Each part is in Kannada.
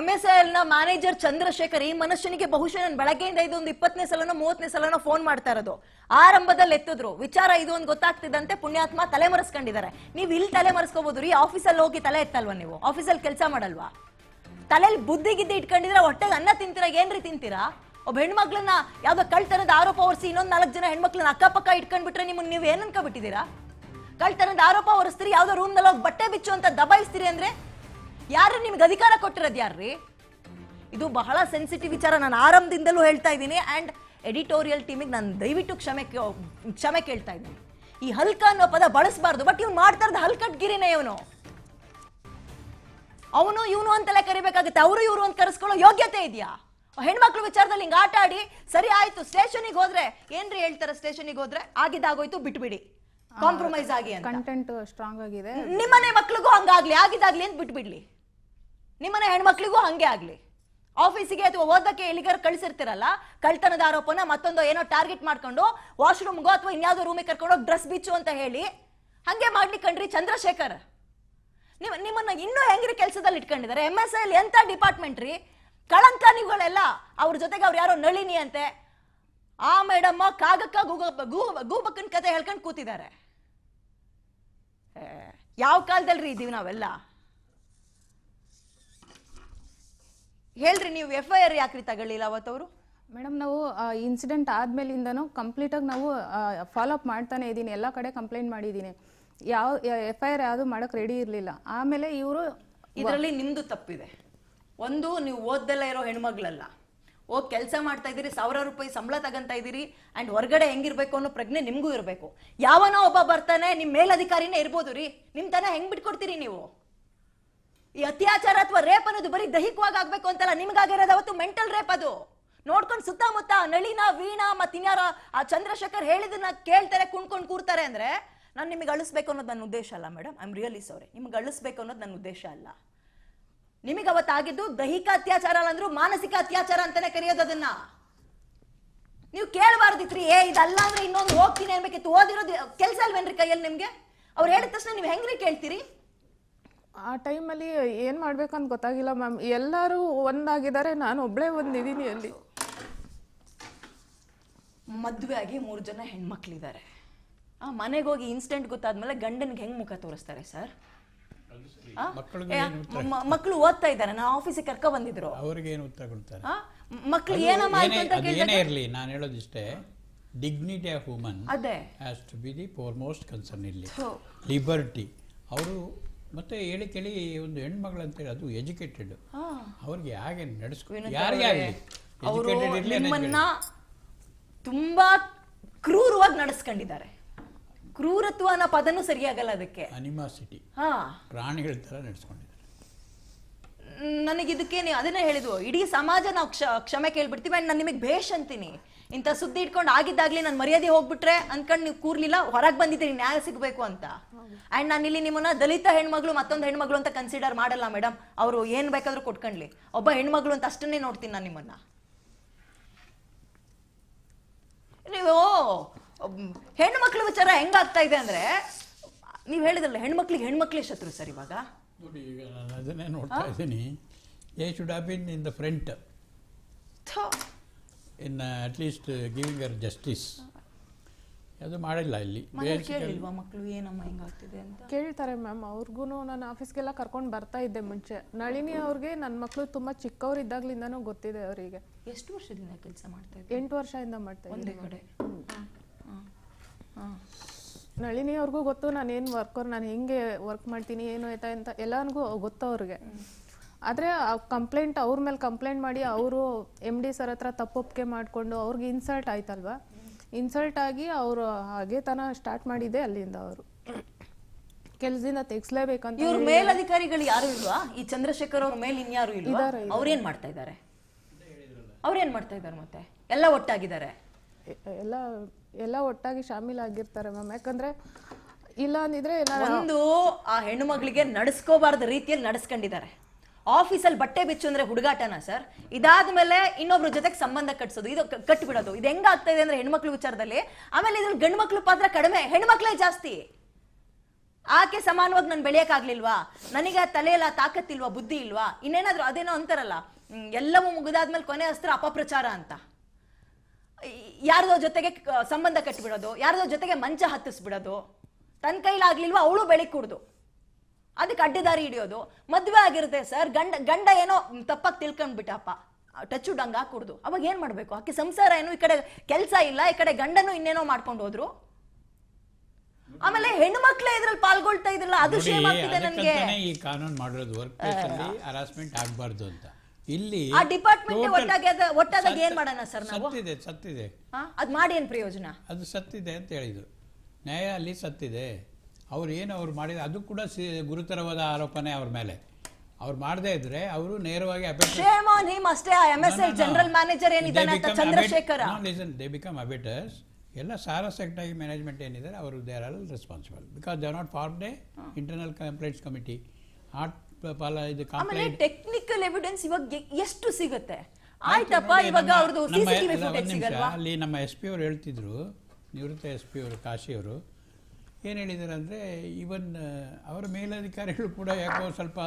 MSL ನ ಮ್ಯಾನೇಜರ್ ಚಂದ್ರಶೇಖರ್ ಈ ಮನುಷ್ಯನಿಗೆ ಬಹುಶಃ ನಾನು ಬೆಳಗ್ಗೆಯಿಂದ ಇದು ಒಂದು 20ನೇ ಸಲನೋ 30ನೇ ಸಲನೋ ಫೋನ್ ಮಾಡ್ತಾ ಇರೋದು. ಆರಂಭದಲ್ಲಿ ಎತ್ತಿದ್ರು, ವಿಚಾರ ಇದು ಒಂದು ಗೊತ್ತಾಗ್ತಿದ್ದಂತೆ ಪುಣ್ಯಾತ್ಮ ತಲೆ ಮರೆಸ್ಕೊಂಡಿದ್ದಾರೆ. ನೀವು ಇಲ್ಲಿ ತಲೆ ಮರೆಸ್ಕೋಬಹುದು ರೀ, ಆಫೀಸಲ್ಲಿ ಹೋಗಿ ತಲೆ ಎತ್ತಲ್ವಾ ನೀವು? ಆಫೀಸಲ್ಲಿ ಕೆಲಸ ಮಾಡಲ್ವಾ? ತಲೆಯಲ್ಲಿ ಬುದ್ಧಿ ಗಿದ್ದಿ ಇಟ್ಕೊಂಡಿದ್ರೆ ಹೊಟ್ಟೆಗೆ ಅನ್ನ ತಿಂತೀರಾ? ಏನ್ರಿ ತಿಂತೀರಾ? ಒಬ್ಬ ಹೆಣ್ಮಕ್ಳನ್ನ ಯಾವ್ದೋ ಕಳ್ತನದ ಆರೋಪ ಹೊರಿಸಿ ಇನ್ನೊಂದು 4 ಜನ ಹೆಣ್ಮಕ್ಳನ್ನ ಅಕ್ಕಪಕ್ಕ ಇಟ್ಕೊಂಡ್ಬಿಟ್ರೆ ನಿಮ್ಮನ್ನ ನೀವು ಏನ್ ಅನ್ಕೋಬಿಟ್ಟಿದ್ದೀರಾ? ಕಳ್ತನದ ಆರೋಪ ಹೊರಿಸ್ತೀರಿ, ಯಾವ್ದೋ ರೂಮ್ ನಲ್ಲಿ ಹೋಗಿ ಬಟ್ಟೆ ಬಿಚ್ಚು ಅಂತ ದಬಾಯಿಸ್ತೀರಿ ಅಂದ್ರೆ ಯಾರು ನಿಮ್ಗೆ ಅಧಿಕಾರ ಕೊಟ್ಟಿರೋದು? ಯಾರ್ರಿ? ಇದು ಬಹಳ ಸೆನ್ಸಿಟಿವ್ ವಿಚಾರ. ನಾನು ಆರಂಭದಿಂದಲೂ ಹೇಳ್ತಾ ಇದ್ದೀನಿ. ಅಂಡ್ ಎಡಿಟೋರಿಯಲ್ ಟೀಮಿಗೆ ನಾನು ದಯವಿಟ್ಟು ಕ್ಷಮೆ ಕೇಳ್ತಾ ಇದ್ದೀನಿ. ಈ ಹಲ್ಕ ಅನ್ನೋ ಪದ ಬಳಸಬಾರ್ದು. ಬಟ್ ಇವ್ನು ಮಾಡ್ತಾ ಇರೋದು ಹಲ್ಕಟ್ಗಿರಿನೇ. ಅವನು ಇವನು ಅಂತೆಲ್ಲ ಕರಿಬೇಕಾಗುತ್ತೆ. ಅವರು ಇವರು ಅಂತ ಕರೆಸ್ಕೊಳ್ಳೋ ಯೋಗ್ಯತೆ ಇದೆಯಾ? ಹೆಣ್ಮಕ್ಳು ವಿಚಾರದಲ್ಲಿ ಹಿಂಗ ಆಟ ಆಡಿ ಸರಿ ಆಯ್ತು ಸ್ಟೇಷನ್ಗೆ ಹೋದ್ರೆ ಏನ್ರಿ ಹೇಳ್ತಾರೆ? ಸ್ಟೇಷನ್ಗೆ ಹೋದ್ರೆ ಆಗಿದ್ದಾಗೋಯ್ತು ಬಿಟ್ಬಿಡಿ, ಕಾಂಪ್ರಮೈಸ್ ಆಗಿ ಅಂತ. ಕಂಟೆಂಟ್ ಸ್ಟ್ರಾಂಗ್ ಆಗಿದೆ. ನಿಮ್ಮನೆ ಮಕ್ಳಿಗೂ ಹಂಗಾಗ್ಲಿ, ಆಗಿದ್ದಾಗ್ಲಿ ಅಂತ ಬಿಟ್ಬಿಡ್ಲಿ. ನಿಮ್ಮನೆ ಹೆಣ್ಮಕ್ಳಿಗೂ ಹಂಗೆ ಆಗ್ಲಿ. ಆಫೀಸಿಗೆ ಅಥವಾ ಓದಕ್ಕೆ ಎಲ್ಲಿಗಾರ ಕಳಿಸಿರ್ತಿರಲ್ಲ, ಕಳ್ತನದ ಆರೋಪನ ಮತ್ತೊಂದು ಏನೋ ಟಾರ್ಗೆಟ್ ಮಾಡ್ಕೊಂಡು ವಾಶ್ರೂಮ್ಗೋ ಅಥವಾ ಇನ್ಯಾವುದೋ ರೂಮಿಗೆ ಕರ್ಕೊಂಡು ಹೋಗಿ ಡ್ರೆಸ್ ಬಿಚ್ಚು ಅಂತ ಹೇಳಿ ಹಂಗೆ ಮಾಡ್ಲಿಕ್ಕಂಡ್ರಿ ಚಂದ್ರಶೇಖರ್. ನಿಮ್ಮನ್ನ ಇನ್ನೂ ಹೆಂಗ್ರಿ ಕೆಲಸದಲ್ಲಿ ಇಟ್ಕೊಂಡಿದ್ದಾರೆ? MSL ಎಂತ ಡಿಪಾರ್ಟ್ಮೆಂಟ್ ರೀ? ಕಳಂಕ ನೀವುಗಳೆಲ್ಲ. ಅವ್ರ ಜೊತೆಗೆ ಅವ್ರು ಯಾರೋ ನಳಿನಿ ಅಂತೆ ಆ ಮೇಡಮ್ಮ ಕಾಗಕ್ಕ ಗೂಬಕ್ಕನ ಕತೆ ಹೇಳ್ಕೊಂಡು ಕೂತಿದ್ದಾರೆ. ಯಾವ ಕಾಲದಲ್ರಿ ಇದೀವಿ ನಾವೆಲ್ಲ? ಹೇಳ್ರಿ, ನೀವು FIR ಯಾಕ್ರಿ ತಗೊಳ್ಳಿಲ್ಲ ಅವತ್ತವರು? ಮೇಡಮ್, ನಾವು ಇನ್ಸಿಡೆಂಟ್ ಆದ್ಮೇಲಿಂದನೂ ಕಂಪ್ಲೀಟ್ ಆಗಿ ನಾವು ಫಾಲೋ ಅಪ್ ಮಾಡ್ತಾನೆ ಇದ್ದೀನಿ. ಎಲ್ಲ ಕಡೆ ಕಂಪ್ಲೇಂಟ್ ಮಾಡಿದ್ದೀನಿ. ಯಾವ FIR ಯಾವುದು ಮಾಡಕ್ ರೆಡಿ ಇರ್ಲಿಲ್ಲ. ಆಮೇಲೆ ಇವರು ಇದರಲ್ಲಿ ನಿಮ್ದು ತಪ್ಪಿದೆ. ಒಂದು, ನೀವು ಓದ್ದೆಲ್ಲ ಇರೋ ಹೆಣ್ಮಗ್ಳಲ್ಲ, ಹೋಗಿ ಕೆಲಸ ಮಾಡ್ತಾ ಇದ್ದೀರಿ, 1000 ರೂಪಾಯಿ ಸಂಬಳ ತಗೊಂತಾ ಇದ್ದೀರಿ. ಅಂಡ್ ಹೊರಗಡೆ ಹೆಂಗಿರ್ಬೇಕು ಅನ್ನೋ ಪ್ರಜ್ಞೆ ನಿಮ್ಗೂ ಇರಬೇಕು. ಯಾವನೋ ಒಬ್ಬ ಬರ್ತಾನೆ, ನಿಮ್ ಮೇಲಧಿಕಾರಿನೇ ಇರ್ಬೋದು ರೀ, ನಿಮ್ ತನ ಹೆಂಗ್ ಬಿಟ್ಕೊಡ್ತೀರಿ ನೀವು? ಈ ಅತ್ಯಾಚಾರ ಅಥವಾ ರೇಪ್ ಅನ್ನೋದು ಬರೀ ದೈಹಿಕವಾಗಿ ಆಗ್ಬೇಕು ಅಂತಲ್ಲ, ನಿಮ್ಗಾಗಿರೋದು ಅವತ್ತು ಮೆಂಟಲ್ ರೇಪ್. ಅದು ನೋಡ್ಕೊಂಡು ಸುತ್ತಮುತ್ತ ನಳಿನ, ವೀಣಾ ಮತ್ತಿನ್ಯಾರ ಆ ಚಂದ್ರಶೇಖರ್ ಹೇಳಿದನ್ನ ಕೇಳ್ತಾರೆ, ಕುಣ್ಕೊಂಡು ಕೂರ್ತಾರೆ ಅಂದ್ರೆ ನಾನು ನಿಮಗೆ ಅಳಿಸ್ಬೇಕು ಅನ್ನೋದು ನನ್ನ ಉದ್ದೇಶ ಅಲ್ಲ madam. I am really sorry. ನಿಮ್ಗೆ ಅಳಿಸ್ಬೇಕು ಅನ್ನೋದು ನನ್ನ ಉದ್ದೇಶ ಅಲ್ಲ. ನಿಮಗೆ ಅವತ್ತಾಗಿದ್ದು ದೈಹಿಕ ಅತ್ಯಾಚಾರ ಅಲ್ಲಂದ್ರೂ ಮಾನಸಿಕ ಅತ್ಯಾಚಾರ ಅಂತಾನೆ ಕರೆಯೋದು. ಅದನ್ನ ನೀವು ಕೇಳಬಾರ್ದಿತ್ರಿ. ಇದಲ್ಲ ಅಂದ್ರೆ ಇನ್ನೊಂದು ಹೋಗ್ತೀನಿ ಅನ್ಬೇಕಿತ್ತು. ಓದಿರೋದು ಕೆಲಸ ಅಲ್ವೇನ್ರಿ ಕೈಯಲ್ಲಿ ನಿಮ್ಗೆ? ಅವ್ರು ಹೇಳಿದ ತಕ್ಷಣ ನೀವು ಹೆಂಗ್ರಿ ಕೇಳ್ತೀರಿ? ಆ ಟೈಮಲ್ಲಿ ಏನ್ ಮಾಡ್ಬೇಕಂತ ಗೊತ್ತಾಗಿಲ್ಲ ಮ್ಯಾಮ್. ಎಲ್ಲರೂ ಒಂದಾಗಿದ್ದಾರೆ, ನಾನು ಒಬ್ಳೇ ಒಂದಿದ್ದೀನಿ ಅಲ್ಲಿ. ಮದುವೆ ಆಗಿ 3 ಜನ ಹೆಣ್ಮಕ್ಳಿದ್ದಾರೆ. ಆ ಮನೆಗೆ ಹೋಗಿ ಇನ್ಸಿಡೆಂಟ್ ಗೊತ್ತಾದ್ಮೇಲೆ ಗಂಡನಿಗೆ ಹೆಂಗ್ ಮುಖ ತೋರಿಸ್ತಾರೆ ಸರ್? ಮಕ್ಕಳು ಓದ್ತಾ ಇದ್ದಾರೆ, ನಾನು ಆಫೀಸಿಗೆ ಕರ್ಕ ಬಂದಿದ್ರು, ಅವ್ರಿಗೆ ಏನು ಉತ್ತರ ಕೊಡ್ತಾರೆ? ಮಕ್ಕಳು ಏನಮ್ಮ ಏನೇ ಇರಲಿ, ನಾನು ಹೇಳೋದಿಷ್ಟೇ, dignity of woman has to be the foremost concern. ಇಲ್ಲಿ ಲಿಬರ್ಟಿ. ಅವರು ಮತ್ತೆ ಹೇಳಿ ಕೇಳಿ ಒಂದು ಹೆಣ್ಮಗಳು ಅಂತೇಳಿ ಅದು ಎಜುಕೇಟೆಡ್, ಅವ್ರಿಗೆ ಹಾಗೆ ನಡೆಸ್ಕೊ, ಯಾರಿಗೆ ಆಗಲಿ ಎಜುಕೇಟೆಡ್ ಇರಲಿ, ನಿಮ್ಮನ್ನ ತುಂಬಾ ಕ್ರೂರವಾಗಿ ನಡೆಸ್ಕೊಂಡಿದ್ದಾರೆ. ಕ್ರೂರತ್ವ ಅನ್ನೋ ಪದನೂ ಸರಿಯಾಗಲ್ಲ ಅದಕ್ಕೆ. ಅನಿಮಾಸಿಟಿ, ಪ್ರಾಣಿಗಳ ತರ ನಡೆಸ್ಕೊಂಡಿದ್ದಾರೆ. ನನಗಿದಕ್ಕೆ ನೀವು ಅದನ್ನೇ ಹೇಳಿದ್ವು, ಇಡೀ ಸಮಾಜ ನಾವು ಕ್ಷಮೆ ಕೇಳ್ಬಿಡ್ತೀವಿ. ಅಂಡ್ ನಾನು ನಿಮಗೆ ಭೇಷ್ ಅಂತೀನಿ. ಇಂಥ ಸುದ್ದಿ ಇಟ್ಕೊಂಡು ಆಗಿದ್ದಾಗ್ಲಿ ನನ್ನ ಮರ್ಯಾದೆ ಹೋಗ್ಬಿಟ್ರೆ ಅನ್ಕೊಂಡು ನೀವು ಕೂರ್ಲಿಲ್ಲ, ಹೊರಗೆ ಬಂದಿದ್ದೀರಿ ನ್ಯಾಯ ಸಿಗಬೇಕು ಅಂತ. ಅಂಡ್ ನಾನು ಇಲ್ಲಿ ನಿಮ್ಮನ್ನ ದಲಿತ ಹೆಣ್ಮಗಳು ಮತ್ತೊಂದು ಹೆಣ್ಮಗಳು ಅಂತ ಕನ್ಸಿಡರ್ ಮಾಡಲ್ಲ ಮೇಡಮ್. ಅವರು ಏನ್ ಬೇಕಾದ್ರೂ ಕೊಟ್ಕೊಂಡ್ಲಿ, ಒಬ್ಬ ಹೆಣ್ಮಗಳು ಅಂತ ಅಷ್ಟನ್ನೇ ನೋಡ್ತೀನಿ ನಾನು ನಿಮ್ಮನ್ನ. ನೀವು ಹೆಣ್ಮಕ್ಳ ವಿಚಾರ ಹೆಂಗಾಗ್ತಾ ಇದೆ ಅಂದ್ರೆ, ನೀವು ಹೇಳಿದ್ರಲ್ಲ ಹೆಣ್ಮಕ್ಳೇ ಶತ್ರು ಸರ್ ಇವಾಗ. ನೋಡಿ, ಈಗ ನಾನು ಅದನ್ನೇ ನೋಡ್ತಾ ಇದ್ದೀನಿ. They should have been in the front in at least giving Har justice. ಅದು ಮಾಡಿಲ್ಲ ಇಲ್ಲಿ. ಮಕ್ಕಳು ಏನಮ್ಮ ಹಿಂಗಾಗ್ತಿದೆ ಅಂತ ಕೇಳ್ತಾರೆ ಮ್ಯಾಮ್. ಅವ್ರಿಗೂ ನಾನು ಆಫೀಸ್ಗೆಲ್ಲ ಕರ್ಕೊಂಡು ಬರ್ತಾ ಇದ್ದೆ ಮುಂಚೆ. ನಳಿನಿ ಅವ್ರಿಗೆ ನನ್ನ ಮಕ್ಕಳು ತುಂಬಾ ಚಿಕ್ಕವ್ರು ಇದ್ದಾಗ್ಲಿಂದನೂ ಗೊತ್ತಿದೆ ಅವರಿಗೆ. ಎಷ್ಟು ವರ್ಷದಿಂದ ಕೆಲಸ ಮಾಡ್ತಾ ಇದ್ದಾರೆ? 8 ವರ್ಷದಿಂದ ಮಾಡ್ತಾ ಇದ್ದೆ ಒಂದೇ ಕಡೆ. ನಳಿನಿ ಅವ್ರಿಗೂ ಗೊತ್ತು ನಾನು ಏನು ವರ್ಕರ್, ನಾನು ಹೆಂಗೆ ವರ್ಕ್ ಮಾಡ್ತೀನಿ, ಏನು ಆಯ್ತಾ ಅಂತ ಎಲ್ಲರಿಗೂ ಗೊತ್ತು ಅವ್ರಿಗೆ. ಆದರೆ ಆ ಕಂಪ್ಲೇಂಟ್ ಅವ್ರ ಮೇಲೆ ಕಂಪ್ಲೇಂಟ್ ಮಾಡಿ ಅವರು MD ಸರ್ ಹತ್ರ ತಪ್ಪೊಪ್ಪಿಗೆ ಮಾಡಿಕೊಂಡು ಅವ್ರಿಗೆ ಇನ್ಸಲ್ಟ್ ಆಯ್ತಲ್ವಾ. ಇನ್ಸಲ್ಟ್ ಆಗಿ ಅವರು ಹಾಗೆ ತನ ಸ್ಟಾರ್ಟ್ ಮಾಡಿದೆ. ಅಲ್ಲಿಂದ ಅವರು ಕೆಲಸದಿಂದ ತೆಗಿಸ್ಲೇಬೇಕಂತ. ಇವ್ರ ಮೇಲಧಿಕಾರಿಗಳು ಯಾರು ಇಲ್ವಾ? ಈ ಚಂದ್ರಶೇಖರ್ ಅವ್ರ ಮೇಲೆ ಇನ್ಯಾರು ಇಲ್ವಾ? ಅವ್ರೇನ್ ಮಾಡ್ತಾ ಇದ್ದಾರೆ? ಮತ್ತೆ ಎಲ್ಲ ಒಟ್ಟಾಗಿದ್ದಾರೆ, ಎಲ್ಲ ಒಟ್ಟಾಗಿ ಶಾಮೀಲಾಗಿರ್ತಾರೆ ಮ್ಯಾಮ್. ಯಾಕಂದ್ರೆ ಇಲ್ಲ ಅಂದಿದ್ರೆ ಒಂದು ಆ ಹೆಣ್ಣು ಮಗಳಿಗೆ ನಡೆಸ್ಕೋಬಾರ್ದ ರೀತಿಯಲ್ಲಿ ನಡೆಸ್ಕೊಂಡಿದ್ದಾರೆ. ಆಫೀಸಲ್ಲಿ ಬಟ್ಟೆ ಬಿಚ್ಚು ಅಂದ್ರೆ ಹುಡುಗಾಟನ ಸರ್? ಇದಾದ್ಮೇಲೆ ಇನ್ನೊಬ್ರ ಜೊತೆಗೆ ಸಂಬಂಧ ಕಟ್ಸೋದು, ಇದು ಕಟ್ಬಿಡೋದು. ಇದು ಹೆಂಗಾಗ್ತಾ ಇದೆ ಅಂದ್ರೆ ಹೆಣ್ಮಕ್ಳು ವಿಚಾರದಲ್ಲಿ. ಆಮೇಲೆ ಇದ್ರಲ್ಲಿ ಗಂಡು ಮಕ್ಳು ಪಾತ್ರ ಕಡಿಮೆ, ಹೆಣ್ಮಕ್ಳೇ ಜಾಸ್ತಿ. ಆಕೆ ಸಮಾನವಾಗಿ ನಾನು ಬೆಳೆಯಕ್ಕಾಗ್ಲಿಲ್ವಾ, ನನಗೆ ತಲೆಯಲ್ಲ ತಾಕತ್ತಿಲ್ವಾ, ಬುದ್ಧಿ ಇಲ್ವಾ, ಇನ್ನೇನಾದ್ರು ಅದೇನೋ ಅಂತಾರಲ್ಲ, ಎಲ್ಲವೂ ಮುಗಿದಾದ್ಮೇಲೆ ಕೊನೆ ಅಸ್ತ್ರ ಅಪಪ್ರಚಾರ ಅಂತ. ಯಾರ್ದೋ ಜೊತೆಗೆ ಸಂಬಂಧ ಕಟ್ಟಿಬಿಡೋದು, ಯಾರ್ದೋ ಜೊತೆಗೆ ಮಂಚ ಹತ್ತಿಸ್ಬಿಡೋದು, ತನ್ನ ಕೈಲಾಗ್ಲಿಲ್ವಾ ಅವಳು ಬೆಳಿಕ್ ಕುಡ್ದು ಅದಕ್ಕೆ ಅಡ್ಡದಾರಿ ಹಿಡಿಯೋದು. ಮದ್ವೆ ಆಗಿರುತ್ತೆ ಸರ್, ಗಂಡ ಏನೋ ತಪ್ಪಾಗಿ ತಿಳ್ಕೊಂಡ್ಬಿಟ್ಟಪ್ಪ, ಟಚ್ಚು ಡಂಗ ಕುಡ್ದು, ಅವಾಗ ಏನ್ ಮಾಡ್ಬೇಕು? ಆಕೆ ಸಂಸಾರ ಏನು, ಈ ಕಡೆ ಕೆಲ್ಸ ಇಲ್ಲ, ಈ ಕಡೆ ಗಂಡನು ಇನ್ನೇನೋ ಮಾಡ್ಕೊಂಡು ಹೋದ್ರು. ಆಮೇಲೆ ಹೆಣ್ಮಕ್ಳೇ ಇದ್ರಲ್ಲಿ ಪಾಲ್ಗೊಳ್ತಾ ಇದ್ರಲ್ಲ, ಅದು ಶೇಮ್ ಆಗ್ತಿದೆ ನನಗೆ. ಈ ಕಾನೂನು ಮಾಡಿರೋದು ವರ್ಕ್ ಪ್ಲೇಸ್ ಅಲ್ಲಿ ಹರಾಸ್ಮೆಂಟ್ ಆಗಬಾರ್ದು ಅಂತ. ಇಲ್ಲಿ ಆ ಡಿಪಾರ್ಟ್ಮೆಂಟ್ ಒಟ್ಟಾದಾಗ ಏನ್ ಮಾಡೋಣ ಸರ್ ನಾವು? ಸತ್ತಿದೆ ಅದ್ ಮಾಡಿ ಏನ್ ಪ್ರಯೋಜನ? ಅದು ಸತ್ತಿದೆ ಅಂತ ಹೇಳಿದ್ರು, ನ್ಯಾಯ ಅಲ್ಲಿ ಸತ್ತಿದೆ. ಅವ್ರು ಮಾಡಿದ ಅದು ಕೂಡ ಗುರುತರವಾದ ಆರೋಪನೆ ಅವ್ರ ಮೇಲೆ. ಅವ್ರು ಮಾಡದೇ ಇದ್ರೆ ಅವರು ನೇರವಾಗಿ ಶೇಮ್ ಆನ್ ಹಿಮ್ ಅಷ್ಟೇ. MSL ಜನರಲ್ ಮ್ಯಾನೇಜರ್ ಏನಿದ್ದಾನೆ ಅಂತ ಚಂದ್ರಶೇಖರ, ದೇ ಬಿಕಮ್ ಅಬೇಟರ್ಸ್. ಎಲ್ಲ ಸಾರಾ ಸೆಕ್ಟಾಗಿ ಮ್ಯಾನೇಜ್ಮೆಂಟ್ ಏನಿದ್ದಾರೆ ಅವರು they are all responsible because they are not formed A internal complaints committee. Technical evidence ಇವಾಗ ಎಷ್ಟು ಸಿಗುತ್ತೆ? ಆಯ್ತಪ್ಪ, ಇವಾಗ ಅವ್ರದ್ದು ಸಿಸಿಟಿವಿ ಫುಟೇಜ್ ಸಿಗಲ್ವಾ? ಅಲ್ಲಿ ನಮ್ಮ SP ಅವರು ಹೇಳ್ತಿದ್ರು, ನಿವೃತ್ತ SP ಅವರು ಕಾಶಿ ಅವರು ಏನು ಹೇಳಿದ್ದಾರೆ ಅಂದರೆ, ಈವನ್ ಅವರ ಮೇಲಧಿಕಾರಿಗಳು ಕೂಡ ಯಾಕೋ ಸ್ವಲ್ಪ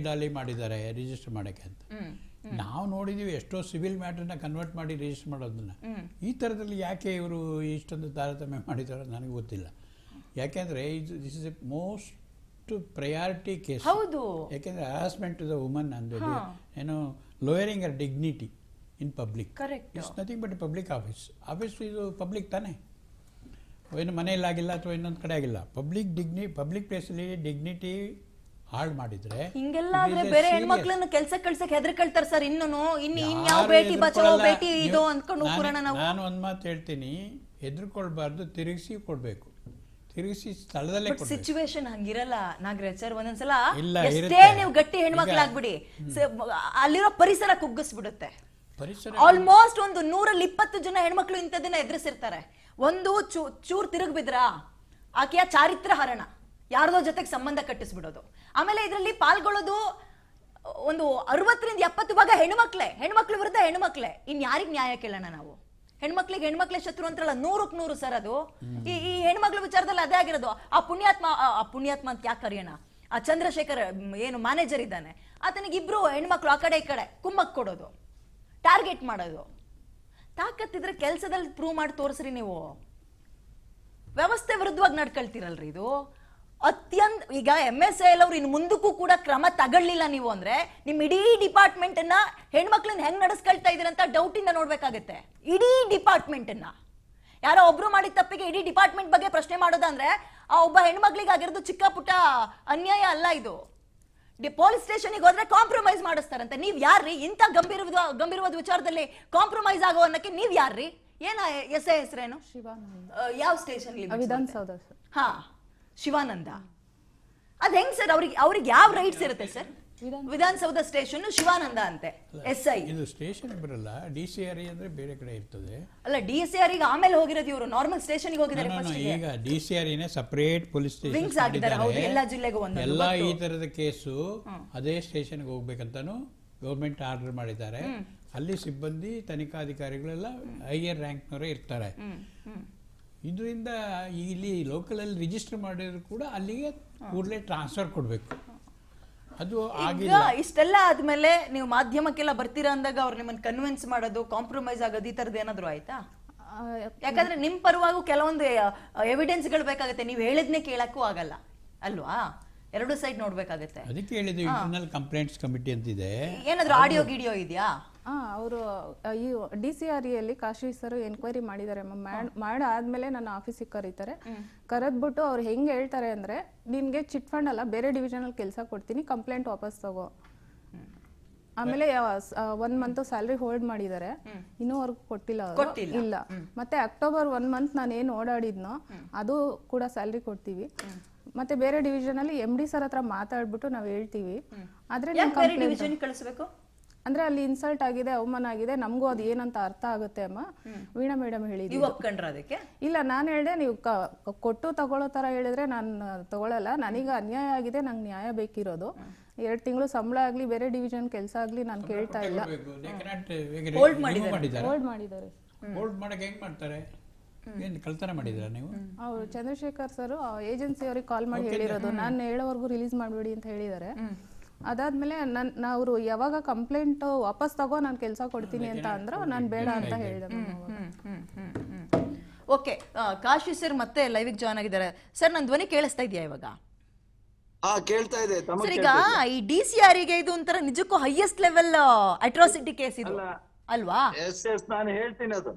ಡಾಲಿ ಮಾಡಿದ್ದಾರೆ ರಿಜಿಸ್ಟರ್ ಮಾಡೋಕ್ಕೆ ಅಂತ. ನಾವು ನೋಡಿದ್ದೀವಿ ಎಷ್ಟೋ ಸಿವಿಲ್ ಮ್ಯಾಟ್ರನ್ನ ಕನ್ವರ್ಟ್ ಮಾಡಿ ರಿಜಿಸ್ಟರ್ ಮಾಡೋದನ್ನ. ಈ ಥರದಲ್ಲಿ ಯಾಕೆ ಇವರು ಇಷ್ಟೊಂದು ತಾರತಮ್ಯ ಮಾಡಿದಾರೋ ನನಗೆ ಗೊತ್ತಿಲ್ಲ. ಯಾಕೆಂದರೆ this is a most priority case. ಹೌದು, ಯಾಕೆಂದರೆ ಹರಾಸ್ಮೆಂಟ್ ಟು ದ ವುಮನ್ ಅಂದರೆ ಏನೋ lowering our dignity in public. It's nothing but public office ಇದು ಪಬ್ಲಿಕ್ ತಾನೇ, ಏನು ಮನೆಯಲ್ಲಾಗಿಲ್ಲ ಅಥವಾ ಇನ್ನೊಂದು ಕಡೆ ಆಗಿಲ್ಲ. ಪಬ್ಲಿಕ್ ಪ್ಲೇಸಲ್ಲಿ ಡಿಗ್ನಿಟಿ ಹಾಳು ಮಾಡಿದ್ರೆ ಹಿಂಗೆಲ್ಲ ಆದ್ರೆ ಬೇರೆ ಹೆಣ್ಮಕ್ಳನ್ನ ಕೆಲಸ ಕಳ್ಸಕ್ಕೆ ಹೆದರ್ಕೊಳ್ತಾರೆ ಸರ್. ಇನ್ಯಾವ ಬೇಟಿ ಬಚಾವೋ ಬೇಟಿ ಇದು ಅಂದ್ಕೊಂಡು ಕೂರೋಣ ನಾವು. ನಾನು ಒಂದು ಮಾತು ಹೇಳ್ತೀನಿ, ಹೆದರ್ಕೊಳ್ಬಾರ್ದು, ತಿರುಗಿಸಿ ಕೊಡ್ಬೇಕು, ತಿರುಗಿಸಿ ಸ್ಥಳದಲ್ಲೇ ಕೊಡ್ಬೇಕು. ಸಿಚುವೇಶನ್ ಹಂಗಿರಲ್ಲ ನಾಗರಾಜ್ ಸರ್. ಒಂದೊಂದ್ಸಲ ಇಲ್ಲ, ಎಷ್ಟೇ ನೀವು ಗಟ್ಟಿ ಹೆಣ್ಮಕ್ಳಾಗ್ಬಿಡಿ, ಅಲ್ಲಿರೋ ಪರಿಸರ ಕುಗ್ಗಿಸ್ಬಿಡುತ್ತೆ. ಆಲ್ಮೋಸ್ಟ್ ಒಂದು 120 ಜನ ಹೆಣ್ಮಕ್ಳು ಇಂಥದನ್ನ ಎದುರಿಸಿರ್ತಾರೆ. ಒಂದು ಚೂರ್ ತಿರುಗ್ ಬಿದ್ರ ಆಕೆಯ ಚಾರಿತ್ರ್ಯ ಹರಣ, ಯಾರ್ದೋ ಜೊತೆಗೆ ಸಂಬಂಧ ಕಟ್ಟಿಸ್ಬಿಡೋದು. ಆಮೇಲೆ ಇದರಲ್ಲಿ ಪಾಲ್ಗೊಳ್ಳೋದು ಒಂದು 60-70 ಭಾಗ ಹೆಣ್ಮಕ್ಳು ವಿರುದ್ಧ ಹೆಣ್ಮಕ್ಳೇ. ಯಾರಿಗ್ ನ್ಯಾಯ ಕೇಳೋಣ ನಾವು? ಹೆಣ್ಮಕ್ಳೇ ಶತ್ರು ಅಂತಾರಲ್ಲ, 100ಕ್ಕೆ 100 ಸರ್. ಅದು ಈ ಹೆಣ್ಮಕ್ಳ ವಿಚಾರದಲ್ಲಿ ಅದೇ ಆಗಿರೋದು. ಆ ಪುಣ್ಯಾತ್ಮ ಅಂತ ಯಾಕೆ ಕರೆಯೋಣ? ಆ ಚಂದ್ರಶೇಖರ್ ಏನು ಮ್ಯಾನೇಜರ್ ಇದ್ದಾನೆ, ಆತನಿಗೆ ಇಬ್ರು ಹೆಣ್ಮಕ್ಳು ಆ ಕಡೆ ಈ ಕಡೆ ಕುಮ್ಮಕ್ ಕೊಡೋದು, ಟಾರ್ಗೆಟ್ ಮಾಡೋದು. ತಾಕತ್ತಿದ್ರೆ ಕೆಲಸದಲ್ಲಿ ಪ್ರೂವ್ ಮಾಡಿ ತೋರಿಸ್ರಿ. ನೀವು ವ್ಯವಸ್ಥೆ ವಿರುದ್ಧವಾಗಿ ನಡ್ಕೊಳ್ತೀರಲ್ರಿ. ಇದು ಈಗ MSL ಅವ್ರು ಇನ್ನು ಮುಂದಕ್ಕೂ ಕೂಡ ಕ್ರಮ ತಗೊಳ್ಳಿಲ್ಲ ನೀವು ಅಂದ್ರೆ, ನಿಮ್ ಇಡೀ ಡಿಪಾರ್ಟ್ಮೆಂಟ್ ಅನ್ನ ಹೆಣ್ಮಕ್ಳನ್ನ ಹೆಂಗ್ ನಡೆಸ್ಕೊಳ್ತಾ ಇದೀರಂತ ಡೌಟ್ ಇಂದ ನೋಡ್ಬೇಕಾಗತ್ತೆ. ಇಡೀ ಡಿಪಾರ್ಟ್ಮೆಂಟ್ ಅನ್ನ ಯಾರೋ ಒಬ್ರು ಮಾಡಿದ ತಪ್ಪಿಗೆ ಇಡೀ ಡಿಪಾರ್ಟ್ಮೆಂಟ್ ಬಗ್ಗೆ ಪ್ರಶ್ನೆ ಮಾಡೋದಂದ್ರೆ ಆ ಒಬ್ಬ ಹೆಣ್ಮಕ್ಳಿಗೆ ಆಗಿರೋದು ಚಿಕ್ಕ ಪುಟ್ಟ ಅನ್ಯಾಯ ಅಲ್ಲ ಇದು. ಪೊಲೀಸ್ ಸ್ಟೇಷನ್ಗೆ ಹೋದ್ರೆ ಕಾಂಪ್ರಮೈಸ್ ಮಾಡಿಸ್ತಾರಂತೆ. ನೀವ್ ಯಾರ್ರಿ ಇಂಥ ಗಂಭೀರವಾದ ವಿಚಾರದಲ್ಲಿ ಕಾಂಪ್ರಮೈಸ್ ಆಗೋ ಅನ್ನಕ್ಕೆ? ನೀವ್ ಯಾರ್ರಿ? ಏನ ಹೆಸರೇನು? ಯಾವ ಸ್ಟೇಷನ್? ವಿಧಾನಸೌಧ. ಹಾ, ಶಿವಾನಂದ. ಅದ್ ಹೆಂಗ್ ಸರ್? ಅವ್ರಿಗೆ ಯಾವ ರೈಟ್ಸ್ ಇರುತ್ತೆ ಸರ್? ವಿಧಾನಸೌಧ ಸ್ಟೇಷನ್ ಶಿವಾನಂದ ಅಂತೆ SI. ಇದು ಸ್ಟೇಷನ್ ಬರಲ್ಲ, DCR ಅಂದ್ರೆ ಬೇರೆ ಕಡೆ ಇರ್ತದೆ. ಅಲ್ಲ, DCR ಗೆ ಆಮೇಲೆ ಹೋಗಿರೋದು ಇವರು, ನಾರ್ಮಲ್ ಸ್ಟೇಷನ್ ಗೆ ಹೋಗಿದ್ದಾರೆ. ಈಗ DCR ನೇ ಸಪರೇಟ್ ಪೊಲೀಸ್ ಸ್ಟೇಷನ್ ಆಗಿದ್ದಾರೆ. ಹೌದು, ಎಲ್ಲಾ ಜಿಲ್ಲೆಗೂ ಒಂದೊಂದು. ಎಲ್ಲ ಈ ತರದ ಕೇಸು ಅದೇ ಸ್ಟೇಷನ್ಗೆ ಹೋಗ್ಬೇಕಂತಾನು ಗೌರ್ಮೆಂಟ್ ಆರ್ಡರ್ ಮಾಡಿದ್ದಾರೆ. ಅಲ್ಲಿ ಸಿಬ್ಬಂದಿ ತನಿಖಾಧಿಕಾರಿಗಳೆಲ್ಲ ಹೈಯರ್ ರ್ಯಾಂಕ್ನವರೇ ಇರ್ತಾರೆ. ಇದರಿಂದ ಇಲ್ಲಿ ಲೋಕಲಲ್ಲಿ ರಿಜಿಸ್ಟರ್ ಮಾಡಿದ್ರು ಕೂಡ ಅಲ್ಲಿಗೆ ಕೂಡಲೇ ಟ್ರಾನ್ಸ್ಫರ್ ಕೊಡಬೇಕು. ಅದು ಆಗಿಲ್ಲ. ಇಷ್ಟೆಲ್ಲ ಆದ್ಮೇಲೆ ನೀವು ಮಾಧ್ಯಮಕ್ಕೆಲ್ಲ ಬರ್ತೀರಾ ಅಂದಾಗ ಅವ್ರು ನಿಮ್ಮನ್ನ ಕನ್ವಿನ್ಸ್ ಮಾಡೋದು, ಕಾಂಪ್ರಮೈಸ್ ಆಗೋದು, ಈ ತರದ್ದು ಏನಾದ್ರು ಆಯ್ತಾ? ಯಾಕಂದ್ರೆ ನಿಮ್ ಪರವಾಗೂ ಕೆಲವೊಂದು ಎವಿಡೆನ್ಸ್ಗಳು ಬೇಕಾಗುತ್ತೆ. ನೀವು ಹೇಳಿದ್ನೇ ಕೇಳಕ್ಕೂ ಆಗಲ್ಲ ಅಲ್ವಾ? ಎರಡು ಸೈಡ್ ನೋಡ್ಬೇಕಾಗತ್ತೆ. ಅದಕ್ಕೆ ಹೇಳಿದ್ದು ಇಂಟರ್ನಲ್ ಕಂಪ್ಲೇಂಟ್ಸ್ ಕಮಿಟಿ ಅಂತಿದೆ. ಏನಾದ್ರು ಆಡಿಯೋ ಗಿಡಿಯೋ ಇದೆಯಾ? ಅವರು ಈ DCREಯಲ್ಲಿ ಕಾಶಿ ಸರ್ ಎನ್ಕ್ವೈರಿ ಮಾಡಿದ್ದಾರೆ. ಮಾಡಾದ್ಮೇಲೆ ನನ್ನ ಆಫೀಸಿಗೆ ಕರೀತಾರೆ. ಕರೆದ್ಬಿಟ್ಟು ಅವ್ರು ಹೆಂಗೆ ಹೇಳ್ತಾರೆ ಅಂದ್ರೆ, ನಿನ್ಗೆ ಚಿಟ್ ಫಂಡ್ ಅಲ್ಲ ಬೇರೆ ಡಿವಿಷನಲ್ಲಿ ಕೆಲಸ ಕೊಡ್ತೀನಿ, ಕಂಪ್ಲೇಂಟ್ ವಾಪಸ್ ತಗೋ. ಆಮೇಲೆ 1 ಮಂತ್ ಸ್ಯಾಲ್ರಿ ಹೋಲ್ಡ್ ಮಾಡಿದ್ದಾರೆ, ಇನ್ನೂವರೆಗೂ ಕೊಟ್ಟಿಲ್ಲ ಅವರು. ಇಲ್ಲ, ಮತ್ತೆ ಅಕ್ಟೋಬರ್ 1 ಮಂತ್ ನಾನು ಏನು ಓಡಾಡಿದ್ನೋ ಅದು ಕೂಡ ಸ್ಯಾಲ್ರಿ ಕೊಡ್ತೀವಿ. ಮತ್ತೆ ಬೇರೆ ಡಿವಿಷನ್ ಅಲ್ಲಿ MD ಸರ್ ಹತ್ರ ಮಾತಾಡ್ಬಿಟ್ಟು ನಾವು ಹೇಳ್ತೀವಿ. ಆದ್ರೆ ಕಳಿಸ್ಬೇಕು ಅಂದ್ರೆ ಅಲ್ಲಿ ಇನ್ಸಲ್ಟ್ ಆಗಿದೆ, ಅವಮಾನ ಆಗಿದೆ, ನಮಗೂ ಅದು ಏನಂತ ಅರ್ಥ ಆಗುತ್ತೆ ಅಮ್ಮ. ವೀಣಾ ಮೇಡಮ್ ಹೇಳಿದ್ರು. ಇಲ್ಲ, ನಾನು ಹೇಳ್ದೆ ನೀವು ಕೊಟ್ಟು ತಗೊಳ್ಳೋ ತರ ಹೇಳಿದ್ರೆ ನಾನು ತಗೊಳಲ್ಲ. ನನಗೆ ಅನ್ಯಾಯ ಆಗಿದೆ, ನಂಗೆ ನ್ಯಾಯ ಬೇಕಿರೋದು. 2 ತಿಂಗಳು ಸಂಬಳ ಆಗ್ಲಿ, ಬೇರೆ ಡಿವಿಷನ್ ಕೆಲಸ ಆಗ್ಲಿ ನಾನು ಕೇಳ್ತಾ ಇಲ್ಲ. ಹೋಲ್ಡ್ ಮಾಡಿದ್ದಾರೆ. ಹೋಲ್ಡ್ ಮಾಡಿದ್ದಾರೆ. ಹೋಲ್ಡ್ ಮಾಡಕ್ಕೆ ಹೆಂಗ್ ಮಾಡ್ತಾರೆ? ಏನು ಕಳ್ತನ ಮಾಡಿದ್ರ ನೀವು? ಅವ್ರು ಚಂದ್ರಶೇಖರ್ ಸರ್ ಏಜೆನ್ಸಿ ಅವ್ರಿಗೆ ಕಾಲ್ ಮಾಡಿ ಹೇಳಿರೋದು, ನಾನು ಹೇಳೋವರೆಗೂ ರಿಲೀಸ್ ಮಾಡಬೇಡಿ ಅಂತ ಹೇಳಿದ್ದಾರೆ. ಅದಾದ್ಮೇಲೆ ಅವರು ಯಾವಾಗ ಕಂಪ್ಲೇಂಟ್ ವಾಪಸ್ ತಗೋ ನಾನು ಕೆಲಸ ಕೊಡ್ತೀನಿ ಅಂತ ಅಂದ್ರು, ನಾನು ಬೇಡ ಅಂತ ಹೇಳಿದೆ. ಓಕೆ, ಕಾಶಿ ಸರ್ ಮತ್ತೆ ಲೈವಿಗೆ ಜಾಯ್ನ್ ಆಗಿದ್ದಾರೆ. ಸರ್ ನನ್ನ ಧ್ವನಿ ಕೇಳಿಸ್ತಾ ಇದೆಯಾ ಇವಾಗ? ಕೇಳ್ತಾ ಇದೆ. ಸರ್ ಈಗ ಈ DCR ಗೆ ಇದು ಒಂಥರ ನಿಜಕ್ಕೂ ಹೈಯೆಸ್ಟ್ ಲೆವೆಲ್ ಅಟ್ರಾಸಿಟಿ ಕೇಸ್ ಇದು ಅಲ್ವಾ? ಎಸ್ ನಾನು ಹೇಳ್ತೀನಿ ಅದು.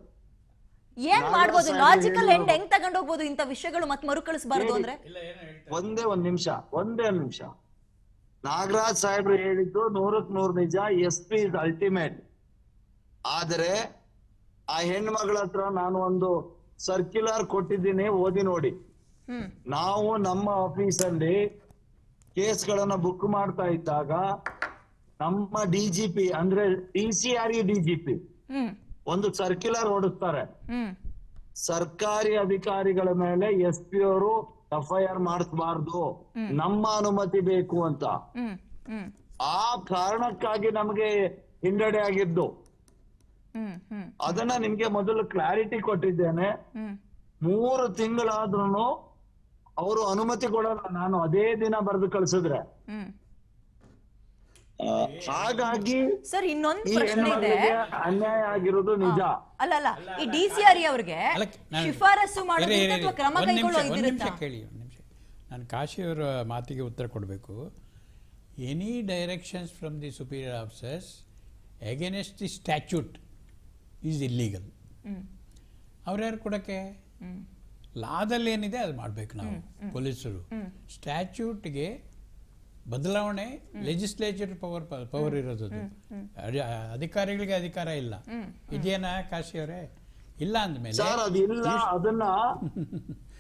ಏನ್ ಮಾಡ್ಬೋದು? ಲಾಜಿಕಲ್ ಹೆಂಗ್ ತಗೊಂಡ್ ಹೋಗ್ಬೋದು ಇಂಥ ವಿಷಯಗಳು ಮತ್ತೆ ಮರುಕಳಿಸಬಾರ್ದು ಅಂದ್ರೆ? ಒಂದೇ ಒಂದ್ ನಿಮಿಷ. ನಾಗರಾಜ್ ಸಾಹೇಬ್ರು ಹೇಳಿದ್ದು 100% ನಿಜ. SP is ultimate. ಆದರೆ ಆ ಹೆಣ್ಮಗಳ ಹತ್ರ ನಾನು ಒಂದು ಸರ್ಕ್ಯುಲರ್ ಕೊಟ್ಟಿದ್ದೀನಿ, ಓದಿ ನೋಡಿ. ನಾವು ನಮ್ಮ ಆಫೀಸಲ್ಲಿ ಕೇಸ್ಗಳನ್ನ ಬುಕ್ ಮಾಡ್ತಾ ಇದ್ದಾಗ ನಮ್ಮ DGP ಅಂದ್ರೆ DCRE DGP ಒಂದು ಸರ್ಕ್ಯುಲರ್ ಹೊಡಿಸ್ತಾರೆ. ಸರ್ಕಾರಿ ಅಧಿಕಾರಿಗಳ ಮೇಲೆ SP ಅವರು FIR ಮಾಡಿಸಬಾರ್ದು, ನಮ್ಮ ಅನುಮತಿ ಬೇಕು ಅಂತ. ಆ ಕಾರಣಕ್ಕಾಗಿ ನಮಗೆ ಹಿನ್ನಡೆ ಆಗಿದ್ದು. ಅದನ್ನ ನಿಮ್ಗೆ ಮೊದಲು ಕ್ಲಾರಿಟಿ ಕೊಟ್ಟಿದ್ದೇನೆ. 3 ತಿಂಗಳಾದ್ರೂ ಅವರು ಅನುಮತಿ ಕೊಡಲ್ಲ, ನಾನು ಅದೇ ದಿನ ಬರೆದು ಕಳ್ಸಿದ್ರೆ. ಹಾಗಾಗಿ ಸರ್ ಇನ್ನೊಂದು ಈ ಪ್ರಶ್ನೆ ಇದೆ. ಹೆಣ್ಮಕ್ಳಿಗೆ ಅನ್ಯಾಯ ಆಗಿರೋದು ನಿಜ. ಅಲ್ಲ ಈ DCRE ಅವ್ರಿಗೆ ಶಿಫಾರಸು ಮಾಡೋದ್ರಿಂದ ಅಥವಾ ಕ್ರಮ ಕೈಗೊಳ್ಳೋದು ಒಂದು ನಿಮಿಷ ಕೇಳಿ. ನಾನು ಕಾಶಿಯವರ ಮಾತಿಗೆ ಉತ್ತರ ಕೊಡಬೇಕು. Any directions from the superior officers against the statute is illegal. ಅವ್ರ್ಯಾರು ಕೊಡೋಕ್ಕೆ? ಲಾದಲ್ಲಿ ಏನಿದೆ ಅದು ಮಾಡಬೇಕು ನಾವು ಪೊಲೀಸರು. ಸ್ಟ್ಯಾಚ್ಯೂಟ್ಗೆ ಬದಲಾವಣೆ ಲೆಜಿಸ್ಲೇಚರ್ ಪವರ್ ಇರೋದು, ಅಧಿಕಾರಿಗಳಿಗೆ ಅಧಿಕಾರ ಇಲ್ಲ. ಇದೇನಾ ಕಾಶಿ ಅವರೇ? ಇಲ್ಲ ಅಂದ್ಮೇಲೆ ಅದನ್ನ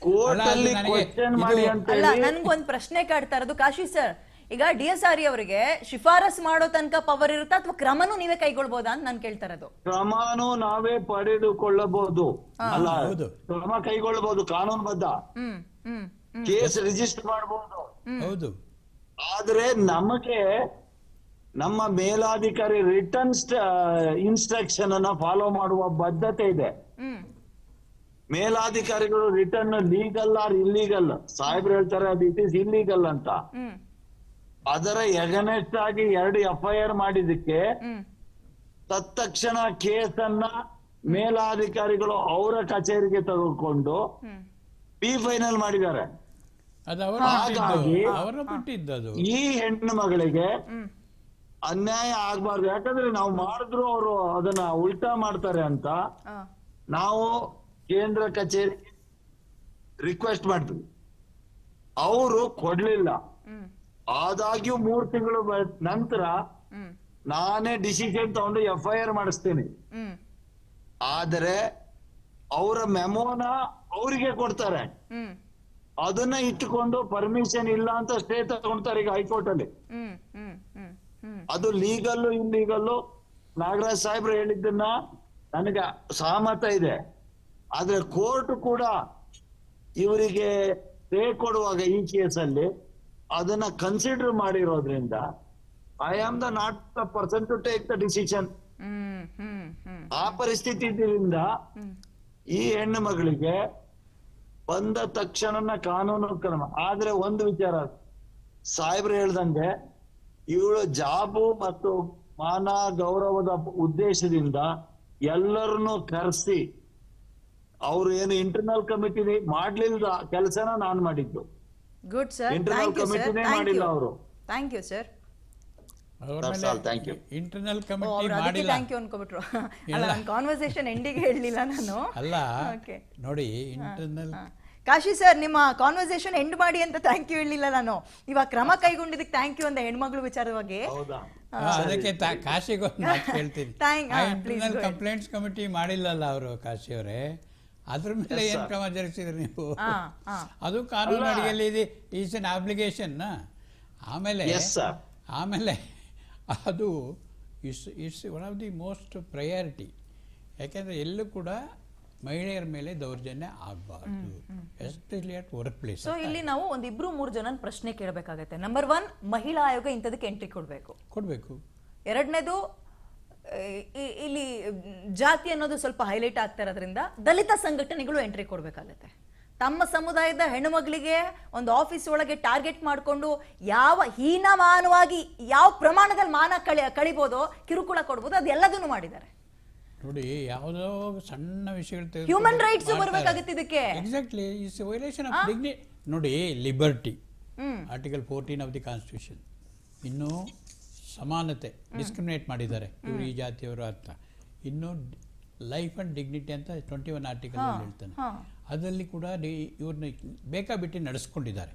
ಕೋರ್ಟಲ್ಲಿ ಕ್ವೆಶ್ಚನ್ ಮಾಡಿ ಅಂತ ಅಲ್ಲ, ನನ್ಗೊಂದು ಪ್ರಶ್ನೆ ಕಾಡ್ತಾ ಇರೋದು ಕಾಶಿ ಸರ್. ಈಗ DSRE ಅವರಿಗೆ ಶಿಫಾರಸ್ ಮಾಡೋ ತನಕ ಪವರ್ ಇರುತ್ತಾ ಅಥವಾ ಕ್ರಮನೂ ನೀವೇ ಕೈಗೊಳ್ಬಹುದಾ ಅಂತ ನಾನು ಕೇಳ್ತಾ ಇರೋದು. ಕ್ರಮನೂ ನಾವೇ ಪಡೆದುಕೊಳ್ಳಬಹುದು, ಅಲ್ಲ ಕ್ರಮ ಕೈಗೊಳ್ಳಬಹುದು, ಕಾನೂನುಬದ್ಧ ಕೇಸ್ ರಿಜಿಸ್ಟರ್ ಮಾಡಬಹುದು. ಹೌದು. ಆದ್ರೆ ನಮಗೆ ನಮ್ಮ ಮೇಲಾಧಿಕಾರಿ ರಿಟರ್ನ್ ಇನ್ಸ್ಟ್ರಕ್ಷನ್ ಅನ್ನ ಫಾಲೋ ಮಾಡುವ ಬದ್ಧತೆ ಇದೆ. ಮೇಲಾಧಿಕಾರಿಗಳು ರಿಟರ್ನ್ ಲೀಗಲ್ ಆರ್ ಇಲ್ಲೀಗಲ್, ಸಾಹೇಬ್ರು ಹೇಳ್ತಾರೆ ಅದು ಇಟ್ ಇಸ್ ಇಲ್ಲೀಗಲ್ ಅಂತ. ಅದರ ಎಗನೆಸ್ಟ್ ಆಗಿ 2 FIR ಮಾಡಿದಕ್ಕೆ ತತ್ಕ್ಷಣ ಕೇಸನ್ನ ಮೇಲಾಧಿಕಾರಿಗಳು ಅವರ ಕಚೇರಿಗೆ ತೆಗೆದುಕೊಂಡು ಫೈನಲ್ ಮಾಡಿದ್ದಾರೆ. ಹಾಗಾಗಿ ಈ ಹೆಣ್ಣು ಮಗಳಿಗೆ ಅನ್ಯಾಯ ಆಗ್ಬಾರ್ದು. ಯಾಕಂದ್ರೆ ನಾವು ಮಾಡಿದ್ರು ಅವರು ಅದನ್ನ ಉಲ್ಟಾ ಮಾಡ್ತಾರೆ ಅಂತ ನಾವು ಕೇಂದ್ರ ಕಚೇರಿ ರಿಕ್ವೆಸ್ಟ್ ಮಾಡ್ತೀವಿ. ಅವರು ಕೊಡ್ಲಿಲ್ಲ. ಆದಾಗ್ಯೂ 3 ತಿಂಗಳು ನಂತರ ನಾನೇ ಡಿಸಿಷನ್ ತಗೊಂಡು FIR ಮಾಡಿಸ್ತೀನಿ. ಆದರೆ ಅವರ ಮೆಮೋನ ಅವರಿಗೆ ಕೊಡ್ತಾರೆ. ಅದನ್ನ ಇಟ್ಟುಕೊಂಡು ಪರ್ಮಿಷನ್ ಇಲ್ಲ ಅಂತ ಸ್ಟೇ ತಗೊಂತಾರೆ ಈಗ ಹೈಕೋರ್ಟ್ ಅಲ್ಲಿ. ಅದು ಲೀಗಲ್ಲು ಇಲ್ಲೀಗಲ್ಲು ನಾಗರಾಜ್ ಸಾಹೇಬ್ರು ಹೇಳಿದ್ದನ್ನ ನನಗೆ ಸಹಮತ ಇದೆ. ಆದ್ರೆ ಕೋರ್ಟ್ ಕೂಡ ಇವರಿಗೆ ಸ್ಟೇ ಕೊಡುವಾಗ ಈ ಕೇಸಲ್ಲಿ ಅದನ್ನ ಕನ್ಸಿಡರ್ ಮಾಡಿರೋದ್ರಿಂದ I am the not the person to take the decision. ಆ ಪರಿಸ್ಥಿತಿ ಇದರಿಂದ ಈ ಹೆಣ್ಣು ಮಗಳಿಗೆ ಬಂದ ತಕ್ಷಣ ಕಾನೂನು ಕ್ರಮ. ಆದ್ರೆ ಒಂದು ವಿಚಾರ, ಸಾಹೇಬ್ರು ಹೇಳ್ದಂಗೆ ಇವಳು ಜಾಬು ಮತ್ತು ಮಾನ ಗೌರವದ ಉದ್ದೇಶದಿಂದ ಎಲ್ಲರನ್ನು ಕರೆಸಿ ಅವ್ರು ಏನು ಇಂಟರ್ನಲ್ ಕಮಿಟಿ ಮಾಡ್ಲಿಲ್ಲ ಕೆಲಸನ ನಾನ್ ಮಾಡಿದ್ದು. ಗುಡ್ ಸರ್, ಇಂಟರ್ನಲ್ ಕಮಿಟಿನೇ ಮಾಡಿಲ್ಲ ಅವರು. Thank you sir. Internal committee ಮಾಡಿಲ್ಲ, ಥ್ಯಾಂಕ್ ಯು ಅನ್ಕೋಬಿಟ್ರು. ಅಲ್ಲ, ನನ್ನ ಕಾನ್ವರ್ಸೇಷನ್ ಎಂಡಿಗೆ ಹೇಳಲಿಲ್ಲ ನಾನು. ಅಲ್ಲ ನೋಡಿ, ಇಂಟರ್ನಲ್ ಕಾಶಿ ಸರ್ ನಿಮ್ಮ ಕಾನ್ವರ್ಸೇಷನ್ ಎಂಡ್ ಮಾಡಿ ಅಂತ ಥ್ಯಾಂಕ್ ಯು ಹೇಳಲಿಲ್ಲ ನಾನು. ಇವಾಗ ಕ್ರಮ ಕೈಗೊಂಡಿದ್ದಕ್ಕೆ ಥ್ಯಾಂಕ್ ಯು ಅಂದೆ ಹೆಣ್ಮಗಳು ವಿಚಾರವಾಗಿ. ಅದಕ್ಕೆ ಕಾಶಿಗೊಂದು ಮಾತು ಹೇಳ್ತೀನಿ. ಇಂಟರ್ನಲ್ ಕಂಪ್ಲೇಂಟ್ಸ್ ಕಮಿಟಿ ಮಾಡಿಲ್ಲಲ್ಲ ಅವರು, ಕಾಶಿ ಅವರೇ. ಅದ್ರ ಮೇಲೆ ಏನ್ ಕ್ರಮ ಜರುಗಿಸಿದ್ರಿ ನೀವು? ಅದು ಕಾನೂನು ಅಡಿಯಲ್ಲಿ ಈಸ್ ಎನ್ ಅಬ್ಲಿಗೇಷನ್. ಆಮೇಲೆ ಅದು it's one of the most priority. ಯಾಕೆಂದರೆ ಎಲ್ಲೂ ಕೂಡ ಮಹಿಳೆಯರ ಮೇಲೆ ದೌರ್ಜನ್ಯ ಆಗಬಾರ್ದು, especially at work place. So ಇಲ್ಲಿ ನಾವು ಒಂದು 2-3 ಜನ ಪ್ರಶ್ನೆ ಕೇಳಬೇಕಾಗತ್ತೆ. ನಂಬರ್ 1, ಮಹಿಳಾ ಆಯೋಗ ಇಂಥದಕ್ಕೆ ಎಂಟ್ರಿ ಕೊಡಬೇಕು. ಕೊಡಬೇಕು. ಎರಡನೇದು ಇಲ್ಲಿ ಜಾತಿ ಅನ್ನೋದು ಸ್ವಲ್ಪ ಹೈಲೈಟ್ ಆಗ್ತಾ ಇರೋದ್ರಿಂದ ದಲಿತ ಸಂಘಟನೆಗಳು ಎಂಟ್ರಿ ಕೊಡ್ಬೇಕಾಗತ್ತೆ. ತಮ್ಮ ಸಮುದಾಯದ ಹೆಣ್ಣುಮಗಳಿಗೆ ಒಂದು ಆಫೀಸ್ ಒಳಗೆ ಟಾರ್ಗೆಟ್ ಮಾಡಿಕೊಂಡು ಯಾವ ಹೀನಮಾನವಾಗಿ ಯಾವ ಪ್ರಮಾಣದಲ್ಲಿ ಮಾನ ಕಳಿಬೋದೋ, ಕಿರುಕುಳ ಕೊಡ್ಬೋದು, ಅದೆಲ್ಲದನ್ನು ಮಾಡಿದ್ದಾರೆ. ನೋಡಿ, ಯಾವುದೋ ಸಣ್ಣ ವಿಷಯಗಳು ಹ್ಯೂಮನ್ ರೈಟ್ಸ್ ಬರ್ಬೇಕಾಗುತ್ತೆ ಇದಕ್ಕೆ. Exactly, it's violation of dignity. ನೋಡಿ, liberty, article 14 of the constitution, ಇನ್ನು ಸಮಾನತೆ, ಡಿಸ್ಕ್ರಿಮಿನೇಟ್ ಮಾಡಿದ್ದಾರೆ ಇವರು ಈ ಜಾತಿಯವರು ಅಂತ. ಇನ್ನು ಲೈಫ್ ಅಂಡ್ ಡಿಗ್ನಿಟಿ ಅಂತ 21 ಆರ್ಟಿಕಲ್ ಹೇಳ್ತಾನೆ. ಅದರಲ್ಲಿ ಕೂಡ ಇವ್ರನ್ನ ಬೇಕಾಬಿಟ್ಟು ನಡೆಸ್ಕೊಂಡಿದ್ದಾರೆ.